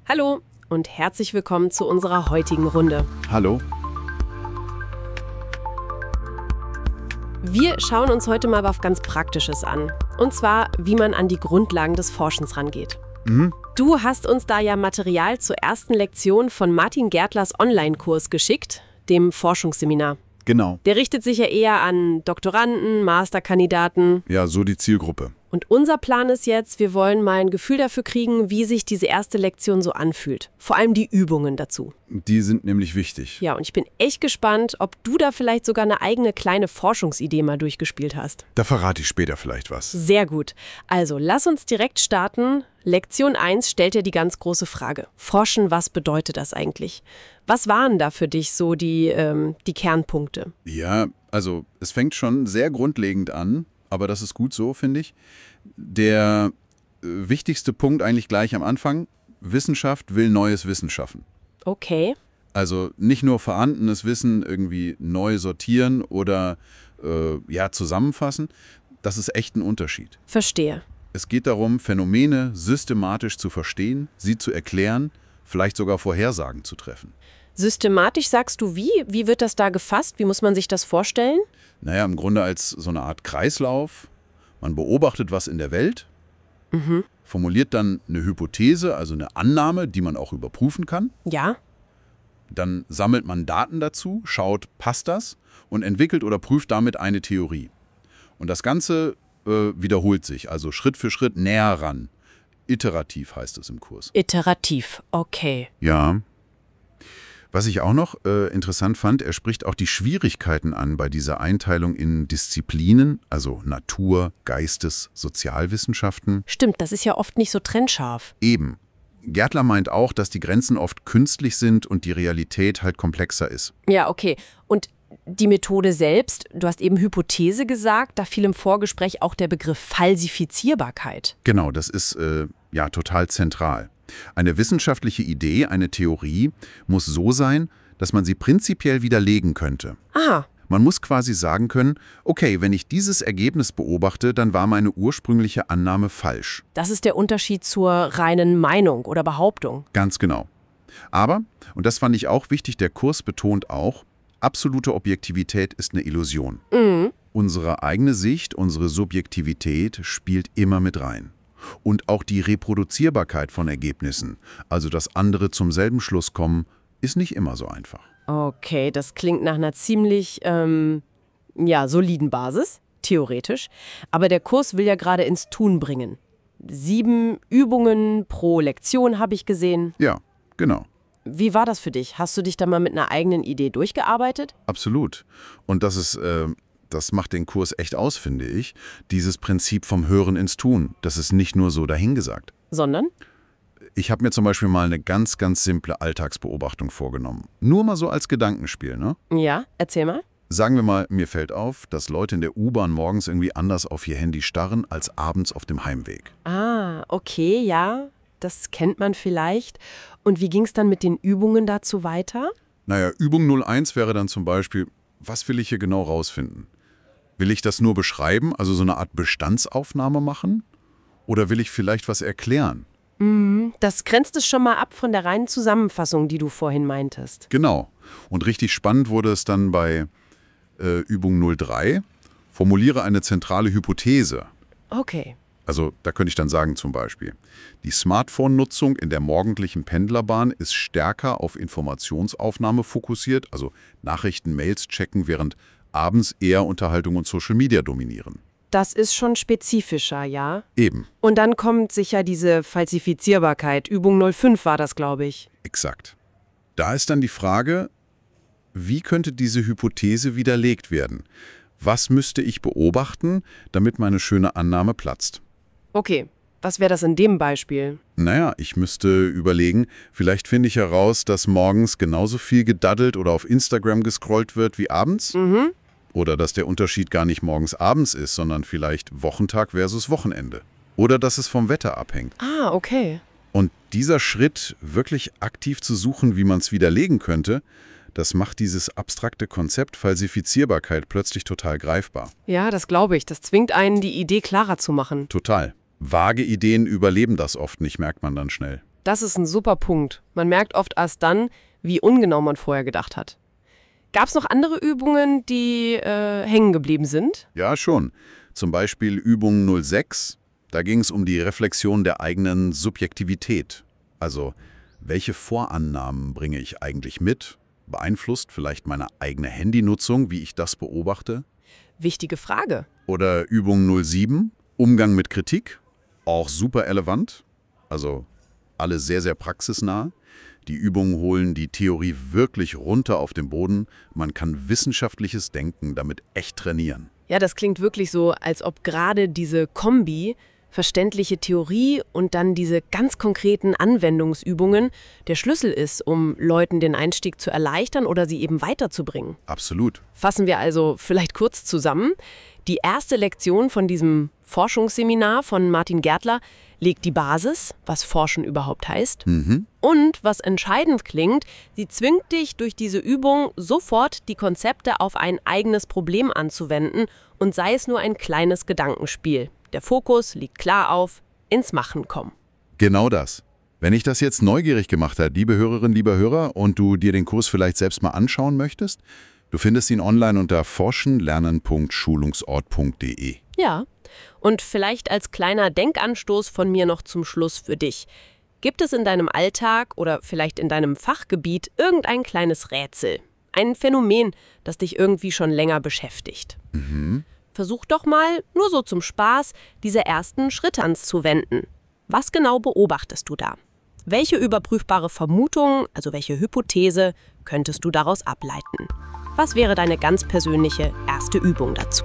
Hallo und herzlich willkommen zu unserer heutigen Runde. Hallo. Wir schauen uns heute mal was ganz Praktisches an. Und zwar, wie man an die Grundlagen des Forschens rangeht. Du hast uns da ja Material zur ersten Lektion von Martin Gärtlers Online-Kurs geschickt, dem Forschungsseminar. Genau. Der richtet sich ja eher an Doktoranden, Masterkandidaten. Ja, so die Zielgruppe. Und unser Plan ist jetzt, wir wollen mal ein Gefühl dafür kriegen, wie sich diese erste Lektion so anfühlt. Vor allem die Übungen dazu. Die sind nämlich wichtig. Ja, und ich bin echt gespannt, ob du da vielleicht sogar eine eigene kleine Forschungsidee mal durchgespielt hast. Da verrate ich später vielleicht was. Sehr gut. Also, lass uns direkt starten. Lektion 1 stellt dir die ganz große Frage. Forschen, was bedeutet das eigentlich? Was waren da für dich so die Kernpunkte? Ja, also es fängt schon sehr grundlegend an, aber das ist gut so, finde ich. Der wichtigste Punkt eigentlich gleich am Anfang: Wissenschaft will neues Wissen schaffen. Okay. Also nicht nur vorhandenes Wissen irgendwie neu sortieren oder zusammenfassen. Das ist echt ein Unterschied. Verstehe. Es geht darum, Phänomene systematisch zu verstehen, sie zu erklären, vielleicht sogar Vorhersagen zu treffen. Systematisch sagst du wie? Wie wird das da gefasst? Wie muss man sich das vorstellen? Naja, im Grunde als so eine Art Kreislauf. Man beobachtet was in der Welt, formuliert dann eine Hypothese, also eine Annahme, die man auch überprüfen kann. Ja. Dann sammelt man Daten dazu, schaut, passt das, und entwickelt oder prüft damit eine Theorie. Und das Ganze wiederholt sich, also Schritt für Schritt näher ran. Iterativ heißt es im Kurs. Iterativ, okay. Ja. Was ich auch noch interessant fand, er spricht auch die Schwierigkeiten an bei dieser Einteilung in Disziplinen, also Natur, Geistes-, Sozialwissenschaften. Stimmt, das ist ja oft nicht so trennscharf. Eben. Gärtler meint auch, dass die Grenzen oft künstlich sind und die Realität halt komplexer ist. Ja, okay. Und die Methode selbst, du hast eben Hypothese gesagt, da fiel im Vorgespräch auch der Begriff Falsifizierbarkeit. Genau, das ist total zentral. Eine wissenschaftliche Idee, eine Theorie, muss so sein, dass man sie prinzipiell widerlegen könnte. Aha. Man muss quasi sagen können, okay, wenn ich dieses Ergebnis beobachte, dann war meine ursprüngliche Annahme falsch. Das ist der Unterschied zur reinen Meinung oder Behauptung. Ganz genau. Aber, und das fand ich auch wichtig, der Kurs betont auch, absolute Objektivität ist eine Illusion. Unsere eigene Sicht, unsere Subjektivität spielt immer mit rein. Und auch die Reproduzierbarkeit von Ergebnissen, also dass andere zum selben Schluss kommen, ist nicht immer so einfach. Okay, das klingt nach einer ziemlich, soliden Basis, theoretisch. Aber der Kurs will ja gerade ins Tun bringen. 7 Übungen pro Lektion habe ich gesehen. Ja, genau. Wie war das für dich? Hast du dich da mal mit einer eigenen Idee durchgearbeitet? Absolut. Und das macht den Kurs echt aus, finde ich. Dieses Prinzip vom Hören ins Tun, das ist nicht nur so dahingesagt. Sondern? Ich habe mir zum Beispiel mal eine ganz, ganz simple Alltagsbeobachtung vorgenommen. Nur mal so als Gedankenspiel, ne? Ja, erzähl mal. Sagen wir mal, mir fällt auf, dass Leute in der U-Bahn morgens irgendwie anders auf ihr Handy starren als abends auf dem Heimweg. Ah, okay, ja, das kennt man vielleicht. Und wie ging es dann mit den Übungen dazu weiter? Naja, Übung 01 wäre dann zum Beispiel, was will ich hier genau rausfinden? Will ich das nur beschreiben, also so eine Art Bestandsaufnahme machen? Oder will ich vielleicht was erklären? Das grenzt es schon mal ab von der reinen Zusammenfassung, die du vorhin meintest. Genau. Und richtig spannend wurde es dann bei Übung 03. Formuliere eine zentrale Hypothese. Okay. Also da könnte ich dann sagen zum Beispiel, die Smartphone-Nutzung in der morgendlichen Pendlerbahn ist stärker auf Informationsaufnahme fokussiert, also Nachrichten, Mails checken, während abends eher Unterhaltung und Social Media dominieren. Das ist schon spezifischer, ja? Eben, Und dann kommt sicher diese Falsifizierbarkeit. Übung 05 war das, glaube ich. exakt. Da ist dann die Frage, wie könnte diese Hypothese widerlegt werden? Was müsste ich beobachten, damit meine schöne Annahme platzt? Okay, was wäre das in dem Beispiel? Naja, ich müsste überlegen, vielleicht finde ich heraus, dass morgens genauso viel gedaddelt oder auf Instagram gescrollt wird wie abends. Oder dass der Unterschied gar nicht morgens-abends ist, sondern vielleicht Wochentag versus Wochenende. Oder dass es vom Wetter abhängt. Ah, okay. Und dieser Schritt, wirklich aktiv zu suchen, wie man es widerlegen könnte, das macht dieses abstrakte Konzept Falsifizierbarkeit plötzlich total greifbar. Ja, das glaube ich. Das zwingt einen, die Idee klarer zu machen. Total. Vage Ideen überleben das oft nicht, merkt man dann schnell. Das ist ein super Punkt. Man merkt oft erst dann, wie ungenau man vorher gedacht hat. Gab es noch andere Übungen, die hängen geblieben sind? Ja, schon. Zum Beispiel Übung 06. Da ging es um die Reflexion der eigenen Subjektivität. Also, welche Vorannahmen bringe ich eigentlich mit? Beeinflusst vielleicht meine eigene Handynutzung, wie ich das beobachte? Wichtige Frage. Oder Übung 07, Umgang mit Kritik. Auch super relevant. Also, alle sehr, sehr praxisnah. Die Übungen holen die Theorie wirklich runter auf den Boden. Man kann wissenschaftliches Denken damit echt trainieren. Ja, das klingt wirklich so, als ob gerade diese Kombi, verständliche Theorie und dann diese ganz konkreten Anwendungsübungen, der Schlüssel ist, um Leuten den Einstieg zu erleichtern oder sie eben weiterzubringen. Absolut. Fassen wir also vielleicht kurz zusammen. Die erste Lektion von diesem Forschungsseminar von Martin Gärtler legt die Basis, was Forschen überhaupt heißt. Und, was entscheidend klingt, sie zwingt dich durch diese Übung sofort die Konzepte auf ein eigenes Problem anzuwenden und sei es nur ein kleines Gedankenspiel. Der Fokus liegt klar auf ins Machen kommen. Genau das. Wenn dich das jetzt neugierig gemacht hat, liebe Hörerinnen, lieber Hörer, und du dir den Kurs vielleicht selbst mal anschauen möchtest, du findest ihn online unter forschenlernen.schulungsort.de. Ja, und vielleicht als kleiner Denkanstoß von mir noch zum Schluss für dich. Gibt es in deinem Alltag oder vielleicht in deinem Fachgebiet irgendein kleines Rätsel? Ein Phänomen, das dich irgendwie schon länger beschäftigt? Versuch doch mal, nur so zum Spaß, diese ersten Schritte anzuwenden. Was genau beobachtest du da? Welche überprüfbare Vermutung, also welche Hypothese, könntest du daraus ableiten? Was wäre deine ganz persönliche erste Übung dazu?